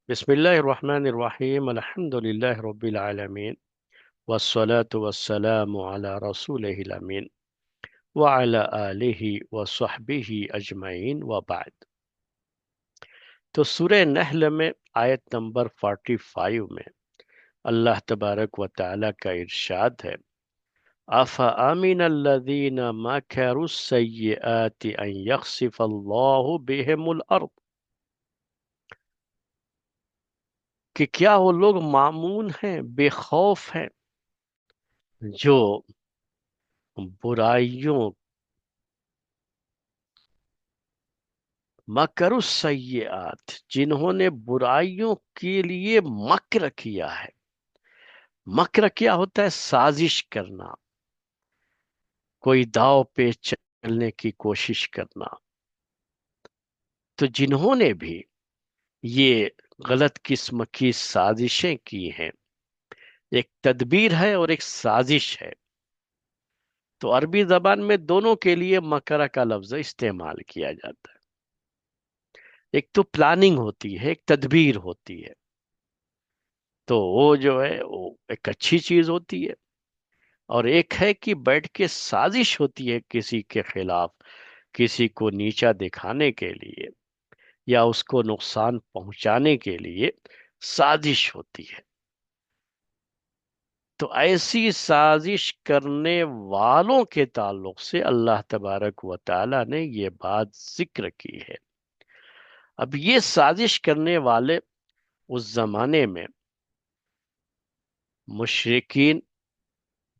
بسم الله الرحمن الرحيم الحمد لله رب العالمين والصلاة والسلام على رسوله الأمين وعلى آله وصحبه أجمعين وبعد. تو سورہ نحل میں آیت نمبر 45 میں اللہ تبارک و تعالی کا ارشاد ہے، أَفَأَمِنَ الَّذِينَ مَكَرُوا السَّيِّئَاتِ أَن يَخْسِفَ اللَّهُ بِهِمُ الْأَرْضَ، کہ کیا وہ لوگ مامون ہیں، بے خوف ہیں، جو برائیوں مکر السیئات، جنہوں نے برائیوں کے لیے مکر کیا ہے۔ مکر کیا ہوتا ہے؟ سازش کرنا، کوئی داؤ پہ چلنے کی کوشش کرنا۔ تو جنہوں نے بھی یہ غلط قسم کی سازشیں کی ہیں، ایک تدبیر ہے اور ایک سازش ہے۔ تو عربی زبان میں دونوں کے لیے مکر کا لفظ استعمال کیا جاتا ہے۔ ایک تو پلاننگ ہوتی ہے، ایک تدبیر ہوتی ہے، تو وہ جو ہے وہ ایک اچھی چیز ہوتی ہے۔ اور ایک ہے کہ بیٹھ کے سازش ہوتی ہے کسی کے خلاف، کسی کو نیچا دکھانے کے لیے یا اس کو نقصان پہنچانے کے لیے سازش ہوتی ہے۔ تو ایسی سازش کرنے والوں کے تعلق سے اللہ تبارک و تعالی نے یہ بات ذکر کی ہے۔ اب یہ سازش کرنے والے اس زمانے میں مشرکین،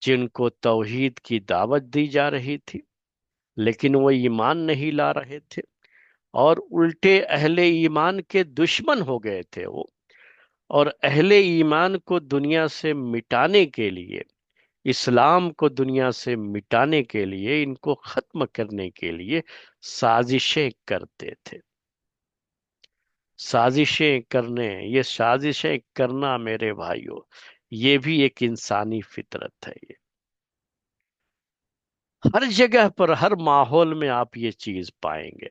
جن کو توحید کی دعوت دی جا رہی تھی لیکن وہ ایمان نہیں لا رہے تھے، اور الٹے اہل ایمان کے دشمن ہو گئے تھے وہ، اور اہل ایمان کو دنیا سے مٹانے کے لیے، اسلام کو دنیا سے مٹانے کے لیے، ان کو ختم کرنے کے لیے سازشیں کرتے تھے۔ سازشیں کرنے، یہ سازشیں کرنا میرے بھائیوں، یہ بھی ایک انسانی فطرت ہے۔ یہ ہر جگہ پر، ہر ماحول میں آپ یہ چیز پائیں گے،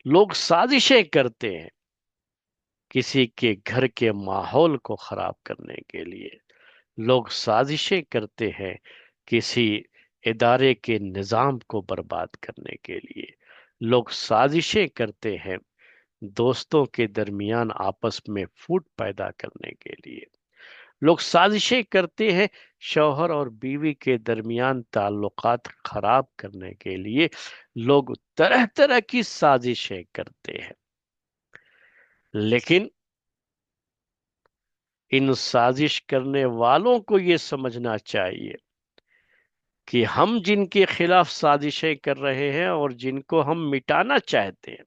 لوگ سازشیں کرتے ہیں کسی کے گھر کے ماحول کو خراب کرنے کے لیے، لوگ سازشیں کرتے ہیں کسی ادارے کے نظام کو برباد کرنے کے لیے، لوگ سازشیں کرتے ہیں دوستوں کے درمیان آپس میں فوٹ پیدا کرنے کے لیے، لوگ سازشیں کرتے ہیں شوہر اور بیوی کے درمیان تعلقات خراب کرنے کے لیے، لوگ طرح طرح کی سازشیں کرتے ہیں۔ لیکن ان سازش کرنے والوں کو یہ سمجھنا چاہیے کہ ہم جن کے خلاف سازشیں کر رہے ہیں اور جن کو ہم مٹانا چاہتے ہیں،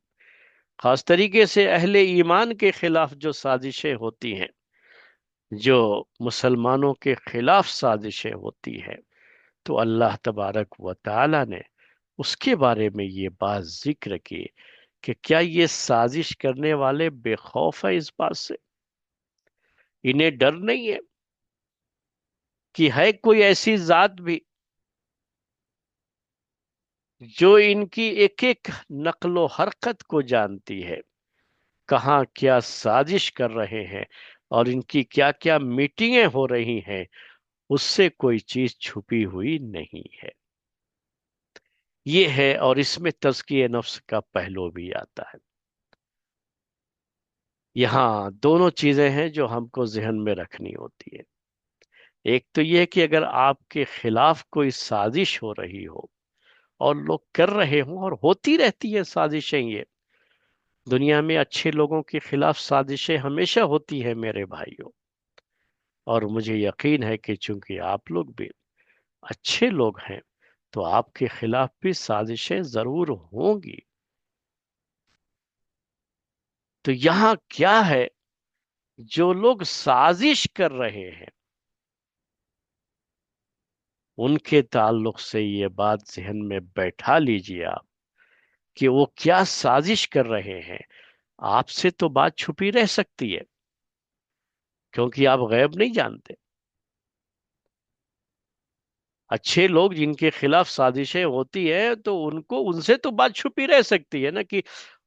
خاص طریقے سے اہل ایمان کے خلاف جو سازشیں ہوتی ہیں، جو مسلمانوں کے خلاف سازشیں ہوتی ہیں، تو اللہ تبارک و تعالی نے اس کے بارے میں یہ بات ذکر کی کہ کیا یہ سازش کرنے والے بے خوف ہے اس بات سے؟ انہیں ڈر نہیں ہے کہ ہے کوئی ایسی ذات بھی جو ان کی ایک ایک نقل و حرکت کو جانتی ہے، کہاں کیا سازش کر رہے ہیں اور ان کی کیا کیا میٹنگیں ہو رہی ہیں، اس سے کوئی چیز چھپی ہوئی نہیں ہے۔ یہ ہے، اور اس میں تزکیہ نفس کا پہلو بھی آتا ہے۔ یہاں دونوں چیزیں ہیں جو ہم کو ذہن میں رکھنی ہوتی ہے۔ ایک تو یہ کہ اگر آپ کے خلاف کوئی سازش ہو رہی ہو اور لوگ کر رہے ہوں، اور ہوتی رہتی ہے سازشیں، یہ دنیا میں اچھے لوگوں کے خلاف سازشیں ہمیشہ ہوتی ہیں میرے بھائیوں، اور مجھے یقین ہے کہ چونکہ آپ لوگ بھی اچھے لوگ ہیں تو آپ کے خلاف بھی سازشیں ضرور ہوں گی۔ تو یہاں کیا ہے، جو لوگ سازش کر رہے ہیں ان کے تعلق سے یہ بات ذہن میں بیٹھا لیجئے آپ کہ وہ کیا سازش کر رہے ہیں۔ آپ سے تو بات چھپی رہ سکتی ہے کیونکہ آپ غیب نہیں جانتے۔ اچھے لوگ جن کے خلاف سازشیں ہوتی ہیں تو ان سے تو بات چھپی رہ سکتی ہے نا، کہ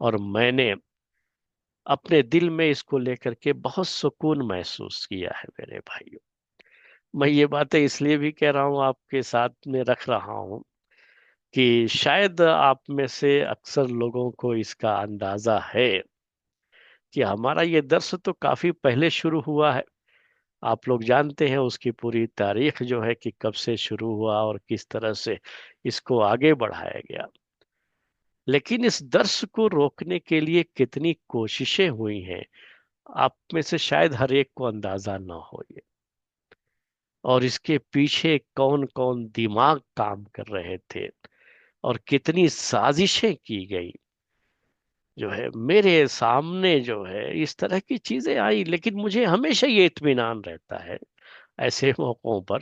اور میں نے اپنے دل میں اس کو لے کر کے بہت سکون محسوس کیا ہے میرے بھائیوں۔ میں یہ باتیں اس لیے بھی کہہ رہا ہوں، آپ کے ساتھ میں رکھ رہا ہوں کہ شاید آپ میں سے اکثر لوگوں کو اس کا اندازہ ہے کہ ہمارا یہ درس تو کافی پہلے شروع ہوا ہے۔ آپ لوگ جانتے ہیں اس کی پوری تاریخ جو ہے کہ کب سے شروع ہوا اور کس طرح سے اس کو آگے بڑھایا گیا، لیکن اس درس کو روکنے کے لیے کتنی کوششیں ہوئی ہیں آپ میں سے شاید ہر ایک کو اندازہ نہ ہو یہ، اور اس کے پیچھے کون کون دماغ کام کر رہے تھے اور کتنی سازشیں کی گئی جو ہے میرے سامنے جو ہے اس طرح کی چیزیں آئی، لیکن مجھے ہمیشہ یہ اطمینان رہتا ہے ایسے موقعوں پر،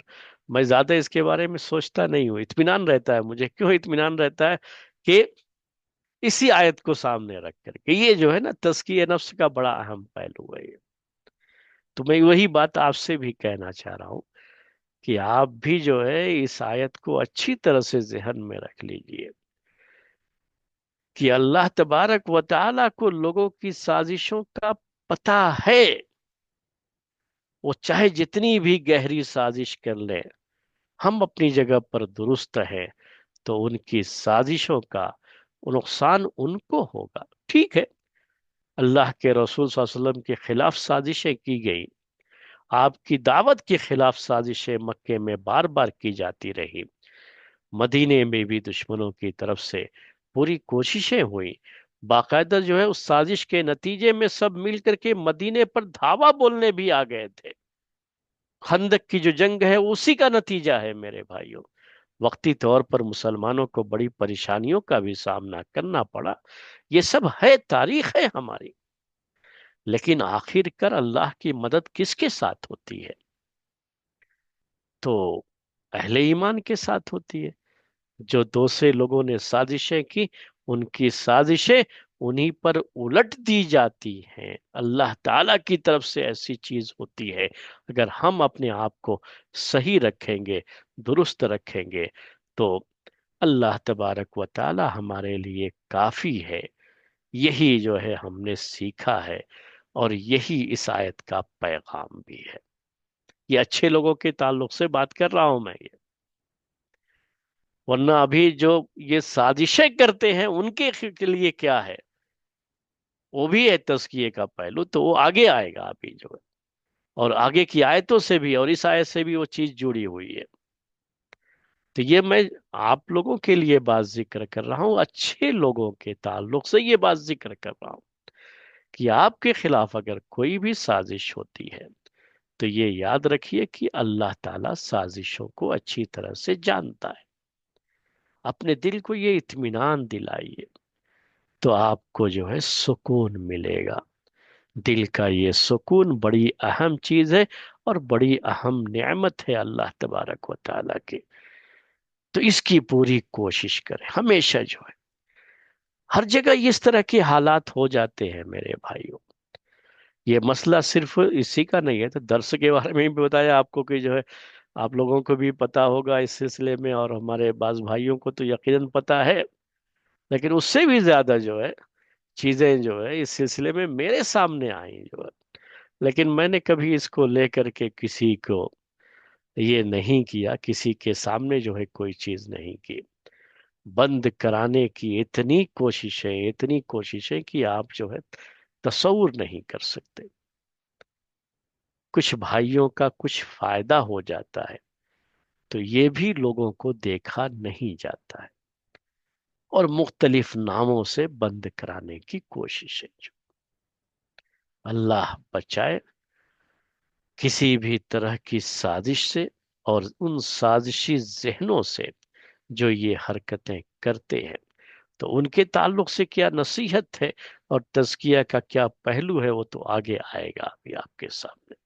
میں زیادہ اس کے بارے میں سوچتا نہیں ہوں، اطمینان رہتا ہے مجھے۔ کیوں اطمینان رہتا ہے؟ کہ اسی آیت کو سامنے رکھ کر کے یہ جو ہے نا تزکیہ نفس کا بڑا اہم پہلو ہے یہ۔ تو میں وہی بات آپ سے بھی کہنا چاہ رہا ہوں کہ آپ بھی جو ہے اس آیت کو اچھی طرح سے ذہن میں رکھ لیجئے کہ اللہ تبارک و تعالی کو لوگوں کی سازشوں کا پتہ ہے، وہ چاہے جتنی بھی گہری سازش کر لیں، ہم اپنی جگہ پر درست ہیں تو ان کی سازشوں کا نقصان ان کو ہوگا۔ ٹھیک ہے، اللہ کے رسول صلی اللہ علیہ وسلم کے خلاف سازشیں کی گئی، آپ کی دعوت کے خلاف سازشیں مکے میں بار بار کی جاتی رہی، مدینے میں بھی دشمنوں کی طرف سے پوری کوششیں ہوئی، باقاعدہ جو ہے اس سازش کے نتیجے میں سب مل کر کے مدینے پر دھاوا بولنے بھی آ گئے تھے۔ خندق کی جو جنگ ہے اسی کا نتیجہ ہے میرے بھائیوں۔ وقتی طور پر مسلمانوں کو بڑی پریشانیوں کا بھی سامنا کرنا پڑا، یہ سب ہے، تاریخ ہے ہماری، لیکن آخر کر اللہ کی مدد کس کے ساتھ ہوتی ہے؟ تو اہل ایمان کے ساتھ ہوتی ہے۔ جو دوسرے لوگوں نے سازشیں کی، ان کی سازشیں انہی پر الٹ دی جاتی ہیں۔ اللہ تعالی کی طرف سے ایسی چیز ہوتی ہے، اگر ہم اپنے آپ کو صحیح رکھیں گے، درست رکھیں گے، تو اللہ تبارک و تعالی ہمارے لیے کافی ہے۔ یہی جو ہے ہم نے سیکھا ہے، اور یہی اس آیت کا پیغام بھی ہے۔ یہ اچھے لوگوں کے تعلق سے بات کر رہا ہوں میں یہ، ورنہ ابھی جو یہ سازشیں کرتے ہیں ان کے لیے کیا ہے، وہ بھی ہے تزکیے کا پہلو، تو وہ آگے آئے گا ابھی جو ہے، اور آگے کی آیتوں سے بھی اور اس آیت سے بھی وہ چیز جڑی ہوئی ہے۔ تو یہ میں آپ لوگوں کے لیے بات ذکر کر رہا ہوں، اچھے لوگوں کے تعلق سے یہ بات ذکر کر رہا ہوں کہ آپ کے خلاف اگر کوئی بھی سازش ہوتی ہے تو یہ یاد رکھیے کہ اللہ تعالیٰ سازشوں کو اچھی طرح سے جانتا ہے۔ اپنے دل کو یہ اطمینان دلائیے، تو آپ کو جو ہے سکون ملے گا۔ دل کا یہ سکون بڑی اہم چیز ہے اور بڑی اہم نعمت ہے اللہ تبارک و تعالیٰ کی۔ تو اس کی پوری کوشش کریں ہمیشہ جو ہے۔ ہر جگہ اس طرح کے حالات ہو جاتے ہیں میرے بھائیوں، یہ مسئلہ صرف اسی کا نہیں ہے۔ تو درس کے بارے میں بھی بتایا آپ کو کہ جو ہے آپ لوگوں کو بھی پتا ہوگا اس سلسلے میں، اور ہمارے بعض بھائیوں کو تو یقیناً پتا ہے، لیکن اس سے بھی زیادہ جو ہے چیزیں جو ہے اس سلسلے میں میرے سامنے آئیں جو ہے، لیکن میں نے کبھی اس کو لے کر کے کسی کو یہ نہیں کیا، کسی کے سامنے جو ہے کوئی چیز نہیں کی۔ بند کرانے کی اتنی کوششیں کہ آپ جو ہے تصور نہیں کر سکتے۔ کچھ بھائیوں کا کچھ فائدہ ہو جاتا ہے تو یہ بھی لوگوں کو دیکھا نہیں جاتا ہے، اور مختلف ناموں سے بند کرانے کی کوشش ہے۔ جو اللہ بچائے کسی بھی طرح کی سازش سے، اور ان سازشی ذہنوں سے جو یہ حرکتیں کرتے ہیں، تو ان کے تعلق سے کیا نصیحت ہے اور تزکیہ کا کیا پہلو ہے وہ تو آگے آئے گا ابھی آپ کے سامنے۔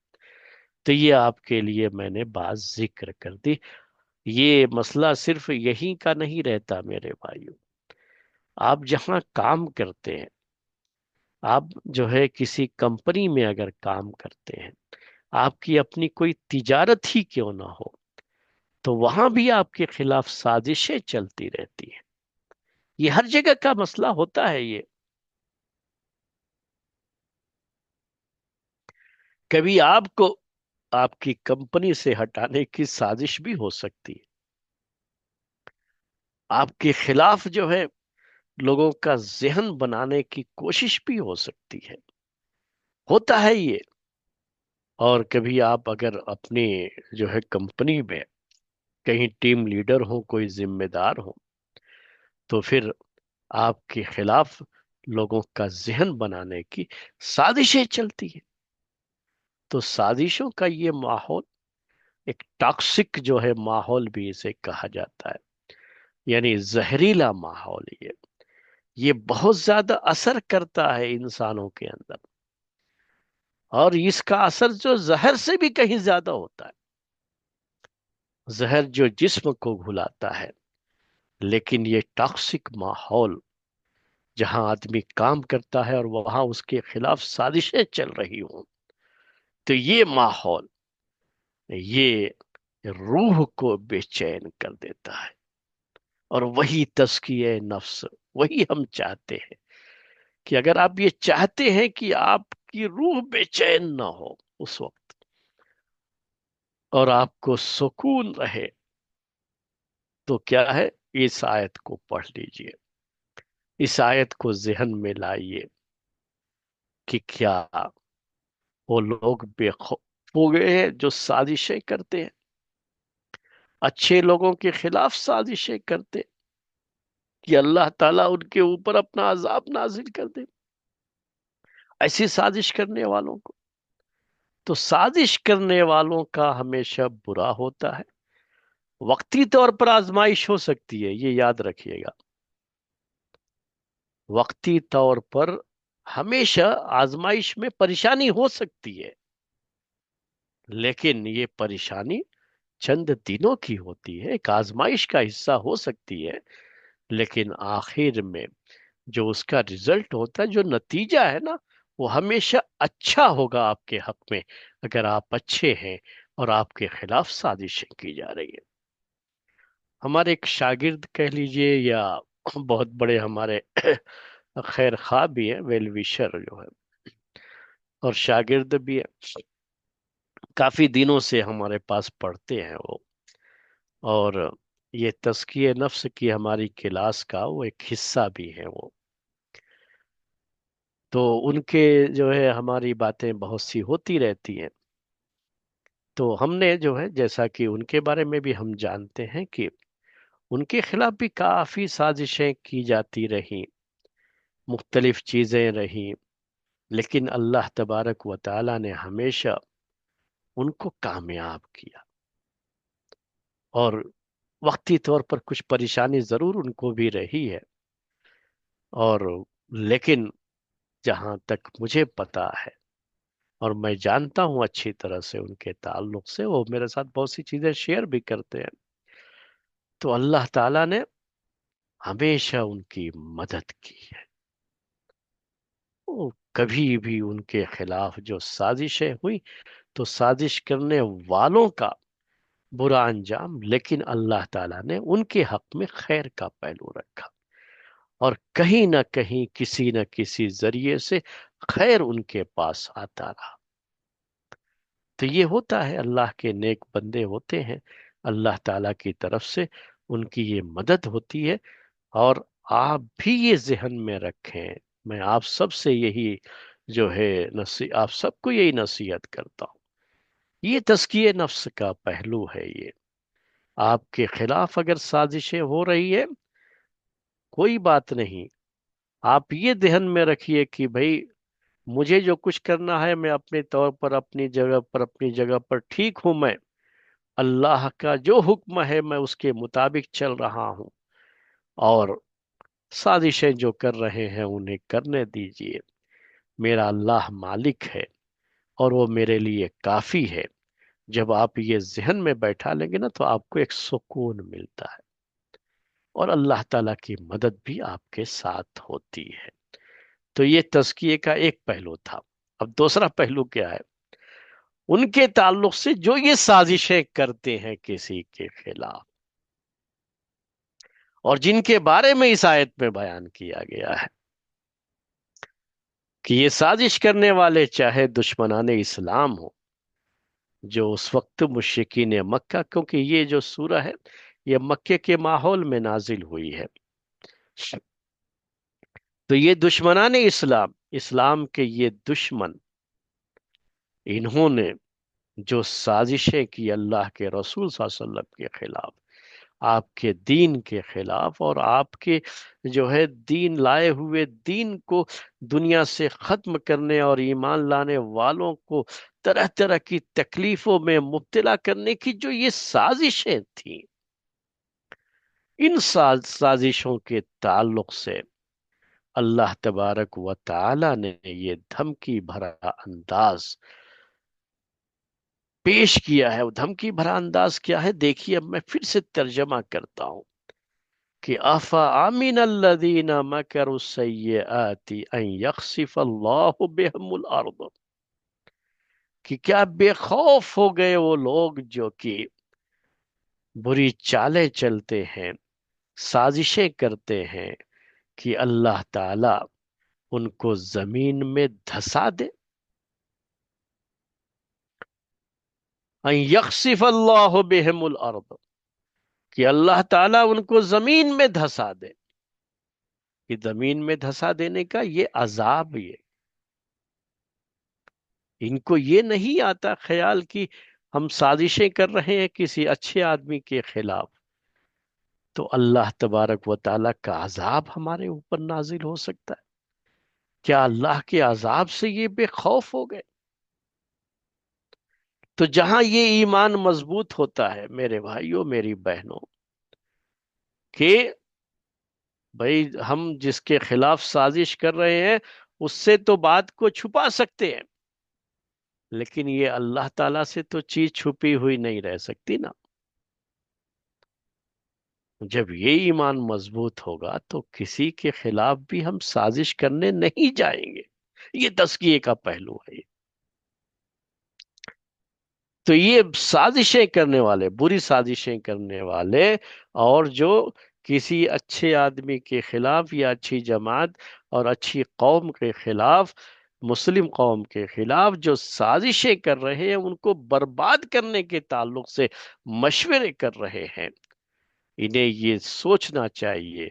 تو یہ آپ کے لیے میں نے بات ذکر کر دی۔ یہ مسئلہ صرف یہی کا نہیں رہتا میرے بھائیوں، آپ جہاں کام کرتے ہیں، آپ جو ہے کسی کمپنی میں اگر کام کرتے ہیں، آپ کی اپنی کوئی تجارت ہی کیوں نہ ہو، تو وہاں بھی آپ کے خلاف سازشیں چلتی رہتی ہیں۔ یہ ہر جگہ کا مسئلہ ہوتا ہے یہ، کبھی آپ کو آپ کی کمپنی سے ہٹانے کی سازش بھی ہو سکتی ہے، آپ کے خلاف جو ہے لوگوں کا ذہن بنانے کی کوشش بھی ہو سکتی ہے، ہوتا ہے یہ۔ اور کبھی آپ اگر اپنی جو ہے کمپنی میں کہیں ٹیم لیڈر ہو، کوئی ذمہ دار ہو، تو پھر آپ کے خلاف لوگوں کا ذہن بنانے کی سازشیں چلتی ہیں۔ تو سازشوں کا یہ ماحول ایک ٹاکسک جو ہے ماحول بھی اسے کہا جاتا ہے، یعنی زہریلا ماحول۔ یہ بہت زیادہ اثر کرتا ہے انسانوں کے اندر، اور اس کا اثر جو زہر سے بھی کہیں زیادہ ہوتا ہے۔ زہر جو جسم کو گھلاتا ہے، لیکن یہ ٹاکسک ماحول جہاں آدمی کام کرتا ہے اور وہاں اس کے خلاف سازشیں چل رہی ہوں، تو یہ ماحول یہ روح کو بے چین کر دیتا ہے۔ اور وہی تزکیہ نفس، وہی ہم چاہتے ہیں کہ اگر آپ یہ چاہتے ہیں کہ آپ کی روح بے چین نہ ہو اس وقت، اور آپ کو سکون رہے، تو کیا ہے، اس آیت کو پڑھ لیجئے، اس آیت کو ذہن میں لائیے کہ کیا وہ لوگ بے خوف ہو گئے ہیں جو سازشیں کرتے ہیں، اچھے لوگوں کے خلاف سازشیں کرتے، کہ اللہ تعالیٰ ان کے اوپر اپنا عذاب نازل کر دے ایسی سازش کرنے والوں کو۔ تو سازش کرنے والوں کا ہمیشہ برا ہوتا ہے، وقتی طور پر آزمائش ہو سکتی ہے، یہ یاد رکھیے گا، وقتی طور پر ہمیشہ آزمائش میں پریشانی ہو سکتی ہے، لیکن یہ پریشانی چند دنوں کی ہوتی ہے، ایک آزمائش کا حصہ ہو سکتی ہے، لیکن آخر میں جو اس کا رزلٹ ہوتا ہے، جو نتیجہ ہے نا، وہ ہمیشہ اچھا ہوگا آپ کے حق میں، اگر آپ اچھے ہیں اور آپ کے خلاف سازشیں کی جا رہی ہیں۔ ہمارے ایک شاگرد کہہ لیجئے، یا بہت بڑے ہمارے خیر خواہ بھی ہیں، ویل وشر جو ہے، اور شاگرد بھی ہے، کافی دنوں سے ہمارے پاس پڑھتے ہیں وہ، اور یہ تزکیہ نفس کی ہماری کلاس کا وہ ایک حصہ بھی ہے وہ۔ تو ان کے جو ہے ہماری باتیں بہت سی ہوتی رہتی ہیں، تو ہم نے جو ہے جیسا کہ ان کے بارے میں بھی ہم جانتے ہیں کہ ان کے خلاف بھی کافی سازشیں کی جاتی رہیں، مختلف چیزیں رہیں، لیکن اللہ تبارک و تعالی نے ہمیشہ ان کو کامیاب کیا، اور وقتی طور پر کچھ پریشانی ضرور ان کو بھی رہی ہے، اور لیکن جہاں تک مجھے پتا ہے اور میں جانتا ہوں اچھی طرح سے ان کے تعلق سے، وہ میرے ساتھ بہت سی چیزیں شیئر بھی کرتے ہیں، تو اللہ تعالیٰ نے ہمیشہ ان کی مدد کی ہے۔ وہ کبھی بھی ان کے خلاف جو سازشیں ہوئی، تو سازش کرنے والوں کا برا انجام، لیکن اللہ تعالیٰ نے ان کے حق میں خیر کا پہلو رکھا، اور کہیں نہ کہیں کسی نہ کسی ذریعے سے خیر ان کے پاس آتا رہا۔ تو یہ ہوتا ہے، اللہ کے نیک بندے ہوتے ہیں، اللہ تعالیٰ کی طرف سے ان کی یہ مدد ہوتی ہے۔ اور آپ بھی یہ ذہن میں رکھیں، میں آپ سب سے یہی جو ہے آپ سب کو یہی نصیحت کرتا ہوں، یہ تزکیہ نفس کا پہلو ہے۔ یہ آپ کے خلاف اگر سازشیں ہو رہی ہے، کوئی بات نہیں، آپ یہ ذہن میں رکھیے کہ بھائی مجھے جو کچھ کرنا ہے، میں اپنے طور پر اپنی جگہ پر ٹھیک ہوں، میں اللہ کا جو حکم ہے میں اس کے مطابق چل رہا ہوں، اور سازشیں جو کر رہے ہیں انہیں کرنے دیجیے، میرا اللہ مالک ہے اور وہ میرے لیے کافی ہے۔ جب آپ یہ ذہن میں بیٹھا لیں گے نا، تو آپ کو ایک سکون ملتا ہے، اور اللہ تعالیٰ کی مدد بھی آپ کے ساتھ ہوتی ہے۔ تو یہ تزکیے کا ایک پہلو تھا۔ اب دوسرا پہلو کیا ہے، ان کے تعلق سے جو یہ سازشیں کرتے ہیں کسی کے خلاف، اور جن کے بارے میں اس آیت میں بیان کیا گیا ہے کہ یہ سازش کرنے والے چاہے دشمنان اسلام ہو، جو اس وقت مشرکین مکہ، کیونکہ یہ جو سورہ ہے یہ مکے کے ماحول میں نازل ہوئی ہے، تو یہ دشمنان اسلام، اسلام کے یہ دشمن، انہوں نے جو سازشیں کی اللہ کے رسول صلی اللہ علیہ وسلم کے خلاف، آپ کے دین کے خلاف، اور آپ کے جو ہے دین لائے ہوئے دین کو دنیا سے ختم کرنے اور ایمان لانے والوں کو طرح طرح کی تکلیفوں میں مبتلا کرنے کی جو یہ سازشیں تھیں، ان سازشوں کے تعلق سے اللہ تبارک و تعالی نے یہ دھمکی بھرا انداز پیش کیا ہے۔ وہ دھمکی بھرا انداز کیا ہے، دیکھیے اب میں پھر سے ترجمہ کرتا ہوں کہ افا امن الذین مکروا السیئات ان یخسف اللہ بهم الارض، کہ کیا بے خوف ہو گئے وہ لوگ جو کہ بری چالیں چلتے ہیں، سازشیں کرتے ہیں، کہ اللہ تعالی ان کو زمین میں دھسا دے، ان یخسف اللہ بهم الارض، کہ اللہ تعالیٰ ان کو زمین میں دھسا دے، کہ زمین میں دھسا دینے کا یہ عذاب، یہ ان کو یہ نہیں آتا خیال کہ ہم سازشیں کر رہے ہیں کسی اچھے آدمی کے خلاف، تو اللہ تبارک و تعالیٰ کا عذاب ہمارے اوپر نازل ہو سکتا ہے؟ کیا اللہ کے عذاب سے یہ بے خوف ہو گئے؟ تو جہاں یہ ایمان مضبوط ہوتا ہے میرے بھائیوں میری بہنوں، کہ بھائی ہم جس کے خلاف سازش کر رہے ہیں اس سے تو بات کو چھپا سکتے ہیں، لیکن یہ اللہ تعالیٰ سے تو چیز چھپی ہوئی نہیں رہ سکتی نا۔ جب یہ ایمان مضبوط ہوگا تو کسی کے خلاف بھی ہم سازش کرنے نہیں جائیں گے، یہ تزکیے کا پہلو ہے۔ تو یہ سازشیں کرنے والے، بری سازشیں کرنے والے، اور جو کسی اچھے آدمی کے خلاف یا اچھی جماعت اور اچھی قوم کے خلاف، مسلم قوم کے خلاف جو سازشیں کر رہے ہیں، ان کو برباد کرنے کے تعلق سے مشورے کر رہے ہیں، انہیں یہ سوچنا چاہیے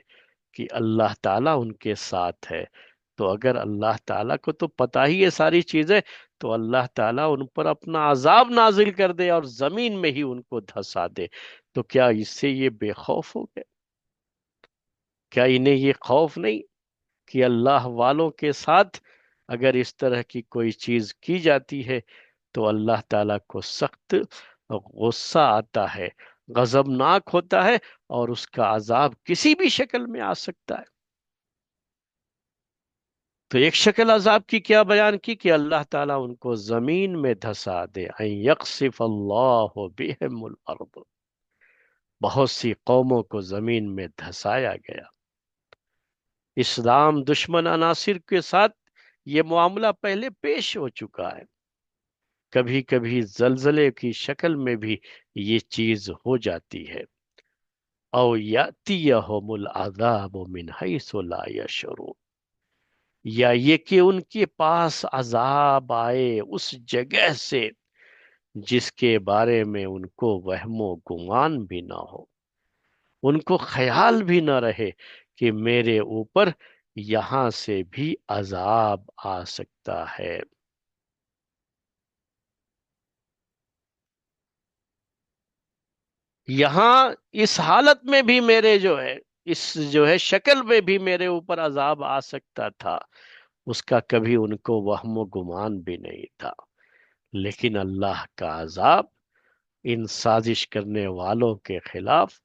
کہ اللہ تعالیٰ ان کے ساتھ ہے۔ تو اگر اللہ تعالیٰ کو تو پتہ ہی ہے ساری چیزیں، تو اللہ تعالیٰ ان پر اپنا عذاب نازل کر دے اور زمین میں ہی ان کو دھسا دے، تو کیا اس سے یہ بے خوف ہو گئے؟ کیا انہیں یہ خوف نہیں کہ اللہ والوں کے ساتھ اگر اس طرح کی کوئی چیز کی جاتی ہے تو اللہ تعالیٰ کو سخت غصہ آتا ہے، غضبناک ہوتا ہے، اور اس کا عذاب کسی بھی شکل میں آ سکتا ہے؟ تو ایک شکل عذاب کی کیا بیان کی کہ اللہ تعالیٰ ان کو زمین میں دھسا دے، ان یقصف اللہ بہم الارض، بہت سی قوموں کو زمین میں دھسایا گیا۔ اسلام دشمن عناصر کے ساتھ یہ معاملہ پہلے پیش ہو چکا ہے، کبھی کبھی زلزلے کی شکل میں بھی یہ چیز ہو جاتی ہے، او یاتیہم العذاب من حیث لا یشعرون، یا یہ کہ ان کے پاس عذاب آئے اس جگہ سے جس کے بارے میں ان کو وہم و گمان بھی نہ ہو، ان کو خیال بھی نہ رہے کہ میرے اوپر یہاں سے بھی عذاب آ سکتا ہے۔ یہاں اس حالت میں بھی میرے جو ہے، اس جو ہے شکل میں بھی میرے اوپر عذاب آ سکتا تھا، اس کا کبھی ان کو وہم و گمان بھی نہیں تھا، لیکن اللہ کا عذاب ان سازش کرنے والوں کے خلاف،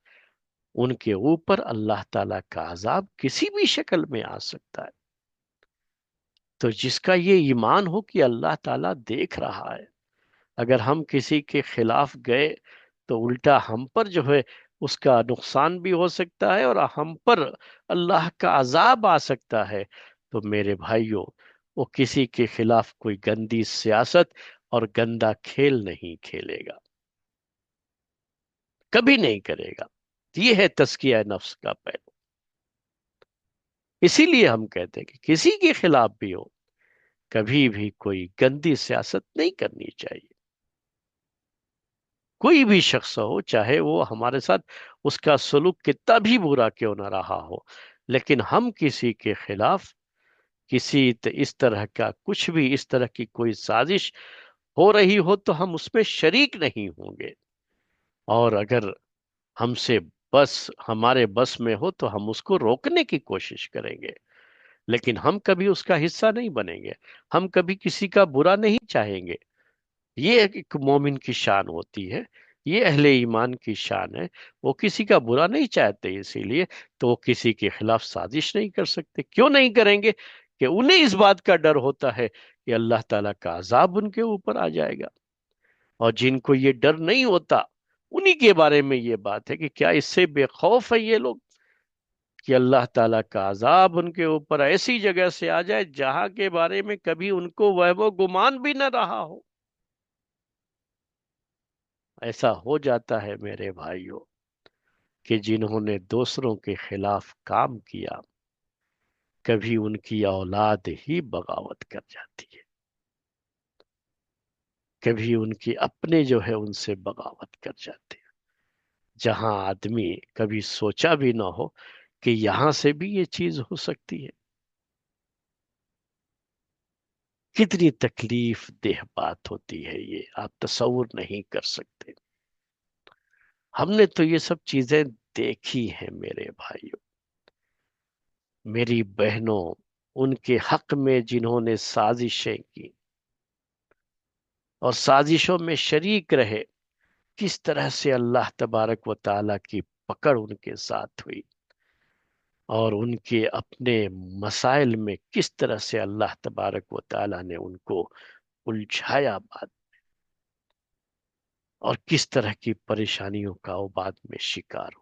ان کے اوپر اللہ تعالی کا عذاب کسی بھی شکل میں آ سکتا ہے۔ تو جس کا یہ ایمان ہو کہ اللہ تعالیٰ دیکھ رہا ہے، اگر ہم کسی کے خلاف گئے تو الٹا ہم پر جو ہے اس کا نقصان بھی ہو سکتا ہے، اور ہم پر اللہ کا عذاب آ سکتا ہے، تو میرے بھائیوں وہ کسی کے خلاف کوئی گندی سیاست اور گندا کھیل نہیں کھیلے گا، کبھی نہیں کرے گا۔ یہ ہے تزکیہ نفس کا پہلو۔ اسی لیے ہم کہتے ہیں کہ کسی کے خلاف بھی ہو، کبھی بھی کوئی گندی سیاست نہیں کرنی چاہیے. کوئی بھی شخص ہو، چاہے وہ ہمارے ساتھ اس کا سلوک کتنا بھی برا کیوں نہ رہا ہو، لیکن ہم کسی کے خلاف اس طرح کا کچھ بھی، اس طرح کی کوئی سازش ہو رہی ہو تو ہم اس میں شریک نہیں ہوں گے. اور اگر ہم سے بس ہمارے بس میں ہو تو ہم اس کو روکنے کی کوشش کریں گے، لیکن ہم کبھی اس کا حصہ نہیں بنیں گے. ہم کبھی کسی کا برا نہیں چاہیں گے. یہ ایک مومن کی شان ہوتی ہے، یہ اہل ایمان کی شان ہے. وہ کسی کا برا نہیں چاہتے، اسی لیے تو وہ کسی کے خلاف سازش نہیں کر سکتے. کیوں نہیں کریں گے؟ کہ انہیں اس بات کا ڈر ہوتا ہے کہ اللہ تعالیٰ کا عذاب ان کے اوپر آ جائے گا. اور جن کو یہ ڈر نہیں ہوتا، انہی کے بارے میں یہ بات ہے کہ کیا اس سے بے خوف ہے یہ لوگ کہ اللہ تعالیٰ کا عذاب ان کے اوپر ایسی جگہ سے آ جائے جہاں کے بارے میں کبھی ان کو وہم و گمان بھی نہ رہا ہو. ایسا ہو جاتا ہے میرے بھائیوں کہ جنہوں نے دوسروں کے خلاف کام کیا، کبھی ان کی اولاد ہی بغاوت کر جاتی ہے، کبھی ان کی اپنے جو ہے ان سے بغاوت کر جاتے ہیں، جہاں آدمی کبھی سوچا بھی نہ ہو کہ یہاں سے بھی یہ چیز ہو سکتی ہے. کتنی تکلیف دہ بات ہوتی ہے یہ، آپ تصور نہیں کر سکتے. ہم نے تو یہ سب چیزیں دیکھی ہیں میرے بھائیوں. میری بہنوں، ان کے حق میں جنہوں نے سازشیں کی اور سازشوں میں شریک رہے، کس طرح سے اللہ تبارک و تعالیٰ کی پکڑ ان کے ساتھ ہوئی، اور ان کے اپنے مسائل میں کس طرح سے اللہ تبارک و تعالیٰ نے ان کو الجھایا بات، اور کس طرح کی پریشانیوں کا وہ بعد میں شکار ہو.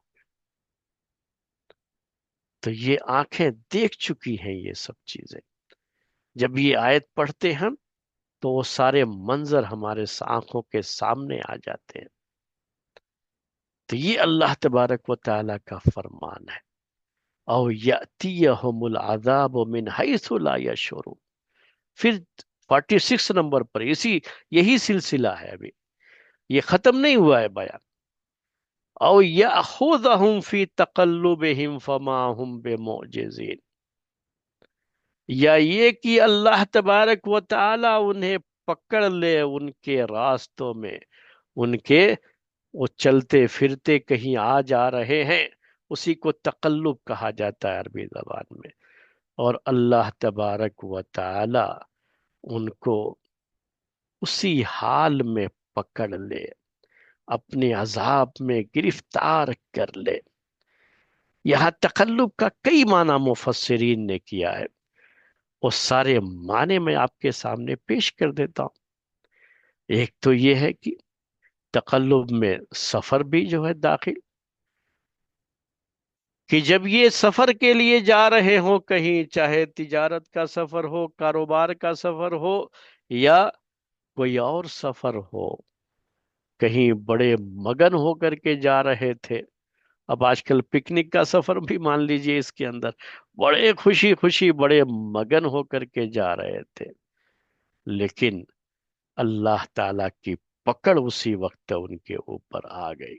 تو یہ آنکھیں دیکھ چکی ہیں یہ سب چیزیں. جب یہ آیت پڑھتے ہیں تو وہ سارے منظر ہمارے آنکھوں کے سامنے آ جاتے ہیں. تو یہ اللہ تبارک و تعالیٰ کا فرمان ہے. او یأتیہم العذاب من حیث لا یشعرون. پھر 46 نمبر پر یہی سلسلہ ہے. ابھی یہ ختم نہیں ہوا ہے بیان. او یأخذہم فی تقلبہم فما ہم بمعجزین. یا یہ کہ اللہ تبارک و تعالی انہیں پکڑ لے ان کے راستوں میں، ان کے وہ چلتے پھرتے کہیں آ جا رہے ہیں، اسی کو تقلب کہا جاتا ہے عربی زبان میں. اور اللہ تبارک و تعالی ان کو اسی حال میں پکڑ لے، اپنے عذاب میں گرفتار کر لے. یہاں تقلب کا کئی معنی مفسرین نے کیا ہے، وہ سارے معنی میں آپ کے سامنے پیش کر دیتا ہوں. ایک تو یہ ہے کہ تقلب میں سفر بھی جو ہے داخل، کہ جب یہ سفر کے لیے جا رہے ہوں کہیں، چاہے تجارت کا سفر ہو، کاروبار کا سفر ہو، یا کوئی اور سفر ہو، کہیں بڑے مگن ہو کر کے جا رہے تھے. اب آج کل پکنک کا سفر بھی مان لیجئے، اس کے اندر بڑے خوشی خوشی بڑے مگن ہو کر کے جا رہے تھے، لیکن اللہ تعالی کی پکڑ اسی وقت ان کے اوپر آ گئی.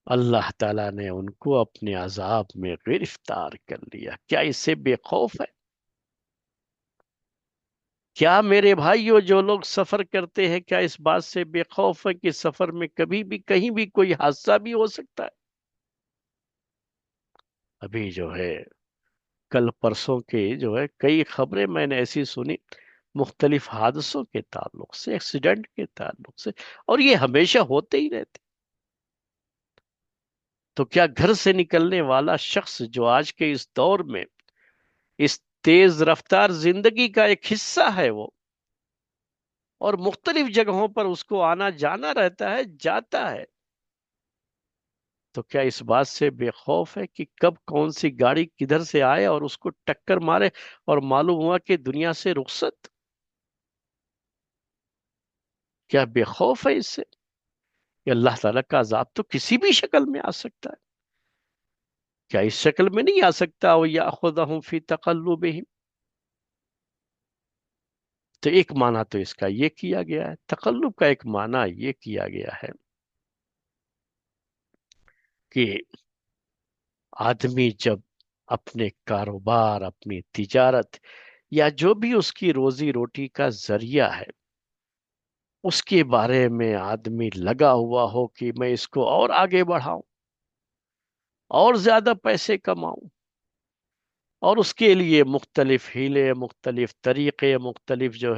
اللہ تعالیٰ نے ان کو اپنے عذاب میں گرفتار کر لیا. کیا اس سے بے خوف ہے؟ کیا میرے بھائیو جو لوگ سفر کرتے ہیں، کیا اس بات سے بے خوف ہے کہ سفر میں کبھی بھی کہیں بھی کوئی حادثہ بھی ہو سکتا ہے؟ ابھی جو ہے کل پرسوں کے جو ہے کئی خبریں میں نے ایسی سنی، مختلف حادثوں کے تعلق سے، ایکسیڈنٹ کے تعلق سے، اور یہ ہمیشہ ہوتے ہی رہتے. تو کیا گھر سے نکلنے والا شخص جو آج کے اس دور میں اس تیز رفتار زندگی کا ایک حصہ ہے وہ، اور مختلف جگہوں پر اس کو آنا جانا رہتا ہے، جاتا ہے، تو کیا اس بات سے بے خوف ہے کہ کب کون سی گاڑی کدھر سے آئے اور اس کو ٹکر مارے اور معلوم ہوا کہ دنیا سے رخصت؟ کیا بے خوف ہے اس سے کہ اللہ تعالیٰ کا عذاب تو کسی بھی شکل میں آ سکتا ہے؟ کیا اس شکل میں نہیں آ سکتا؟ وہ یأخذہم فی تقلبہم. تو ایک معنی تو اس کا یہ کیا گیا ہے، تقلب کا ایک معنی یہ کیا گیا ہے کہ آدمی جب اپنے کاروبار، اپنی تجارت، یا جو بھی اس کی روزی روٹی کا ذریعہ ہے، اس کے بارے میں آدمی لگا ہوا ہو کہ میں اس کو اور آگے بڑھاؤں، اور زیادہ پیسے کماؤں، اور اس کے لیے مختلف ہیلے، مختلف طریقے، مختلف جو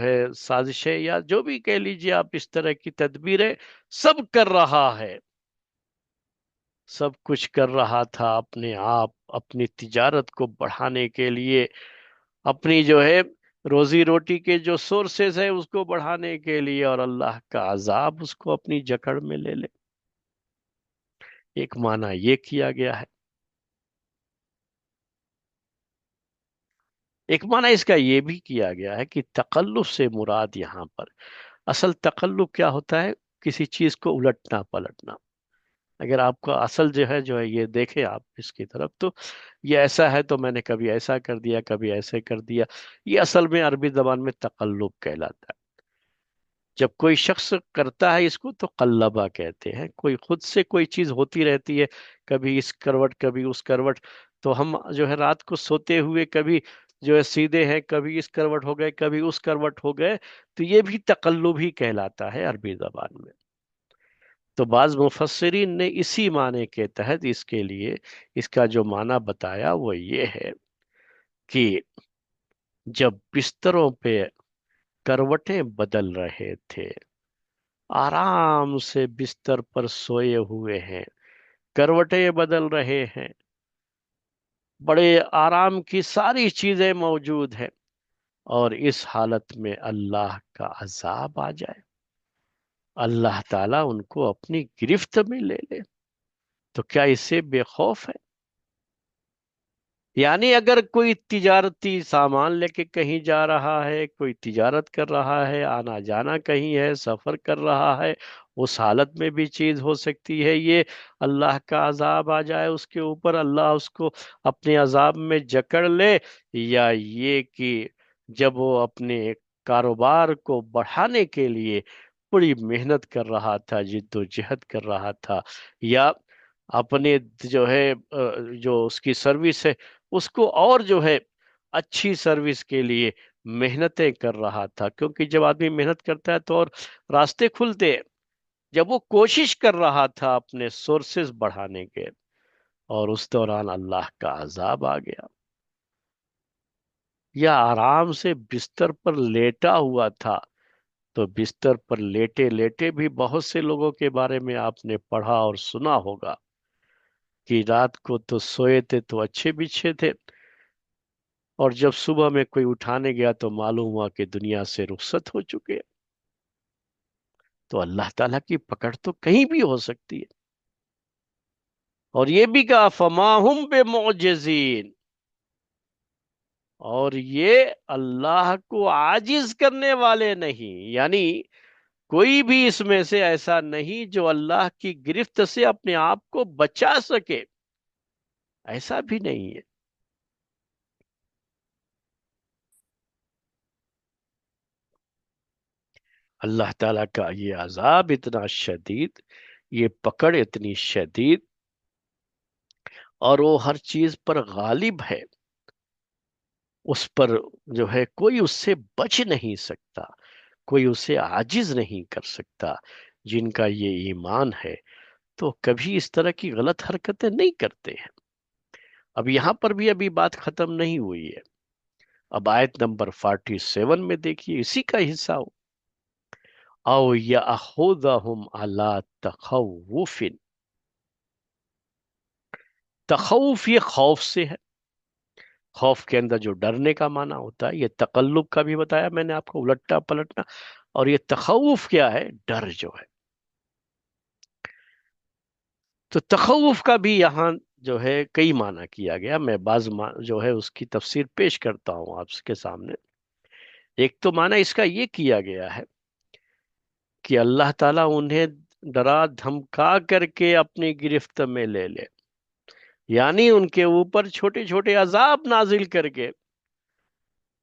ہے سازشیں، یا جو بھی کہہ لیجیے آپ، اس طرح کی تدبیریں سب کر رہا ہے، سب کچھ کر رہا تھا اپنے آپ، اپنی تجارت کو بڑھانے کے لیے، اپنی جو ہے روزی روٹی کے جو سورسز ہے اس کو بڑھانے کے لیے، اور اللہ کا عذاب اس کو اپنی جکڑ میں لے لے۔ ایک معنی یہ کیا گیا ہے۔ ایک معنی اس کا یہ بھی کیا گیا ہے کہ تقلب سے مراد یہاں پر، اصل تقلب کیا ہوتا ہے؟ کسی چیز کو الٹنا پلٹنا۔ اگر آپ کا اصل جو ہے یہ دیکھیں آپ اس کی طرف، تو یہ ایسا ہے تو میں نے کبھی ایسا کر دیا، کبھی ایسے کر دیا، یہ اصل میں عربی زبان میں تقلب کہلاتا ہے۔ جب کوئی شخص کرتا ہے اس کو تو قلبہ کہتے ہیں۔ کوئی خود سے کوئی چیز ہوتی رہتی ہے، کبھی اس کروٹ کبھی اس کروٹ، تو ہم جو ہے رات کو سوتے ہوئے کبھی جو ہے سیدھے ہیں، کبھی اس کروٹ ہو گئے، کبھی اس کروٹ ہو گئے، تو یہ بھی تقلب ہی کہلاتا ہے عربی زبان میں۔ تو بعض مفسرین نے اسی معنی کے تحت اس کے لیے اس کا جو معنی بتایا وہ یہ ہے کہ جب بستروں پہ کروٹیں بدل رہے تھے، آرام سے بستر پر سوئے ہوئے ہیں، کروٹیں بدل رہے ہیں، بڑے آرام کی ساری چیزیں موجود ہیں، اور اس حالت میں اللہ کا عذاب آ جائے، اللہ تعالیٰ ان کو اپنی گرفت میں لے لے، تو کیا اس سے بے خوف ہے؟ یعنی اگر کوئی تجارتی سامان لے کے کہیں جا رہا ہے، کوئی تجارت کر رہا ہے، آنا جانا کہیں ہے، سفر کر رہا ہے، اس حالت میں بھی چیز ہو سکتی ہے یہ اللہ کا عذاب آ جائے اس کے اوپر، اللہ اس کو اپنے عذاب میں جکڑ لے، یا یہ کہ جب وہ اپنے کاروبار کو بڑھانے کے لیے بڑی محنت کر رہا تھا، جد و جہد کر رہا تھا، یا اپنے جو ہے جو اس کی سروس ہے اس کو اور جو ہے اچھی سروس کے لیے محنتیں کر رہا تھا، کیونکہ جب آدمی محنت کرتا ہے تو اور راستے کھلتے ہیں۔ جب وہ کوشش کر رہا تھا اپنے سورسز بڑھانے کے، اور اس دوران اللہ کا عذاب آ گیا، یا آرام سے بستر پر لیٹا ہوا تھا، تو بستر پر لیٹے لیٹے بھی بہت سے لوگوں کے بارے میں آپ نے پڑھا اور سنا ہوگا کہ رات کو تو سوئے تھے تو اچھے بچھے تھے، اور جب صبح میں کوئی اٹھانے گیا تو معلوم ہوا کہ دنیا سے رخصت ہو چکے۔ تو اللہ تعالیٰ کی پکڑ تو کہیں بھی ہو سکتی ہے، اور یہ بھی کہا فما ہم بے معجزین، اور یہ اللہ کو عاجز کرنے والے نہیں، یعنی کوئی بھی اس میں سے ایسا نہیں جو اللہ کی گرفت سے اپنے آپ کو بچا سکے، ایسا بھی نہیں ہے۔ اللہ تعالیٰ کا یہ عذاب اتنا شدید، یہ پکڑ اتنی شدید، اور وہ ہر چیز پر غالب ہے، اس پر جو ہے کوئی اس سے بچ نہیں سکتا، کوئی اسے عاجز نہیں کر سکتا۔ جن کا یہ ایمان ہے تو کبھی اس طرح کی غلط حرکتیں نہیں کرتے ہیں۔ اب یہاں پر بھی ابھی بات ختم نہیں ہوئی ہے، اب آیت نمبر 47 میں دیکھیے اسی کا حصہ ہو، او یاخذہم علی تخوف، تخوف یہ خوف سے ہے، خوف کے اندر جو ڈرنے کا معنی ہوتا ہے، یہ تقلب کا بھی بتایا میں نے آپ کو، الٹنا پلٹنا، اور یہ تخوف کیا ہے؟ ڈر جو ہے۔ تو تخوف کا بھی یہاں جو ہے کئی معنی کیا گیا، میں بعض جو ہے اس کی تفسیر پیش کرتا ہوں آپ کے سامنے۔ ایک تو معنی اس کا یہ کیا گیا ہے کہ اللہ تعالیٰ انہیں ڈرا دھمکا کر کے اپنی گرفت میں لے لے، یعنی ان کے اوپر چھوٹے چھوٹے عذاب نازل کر کے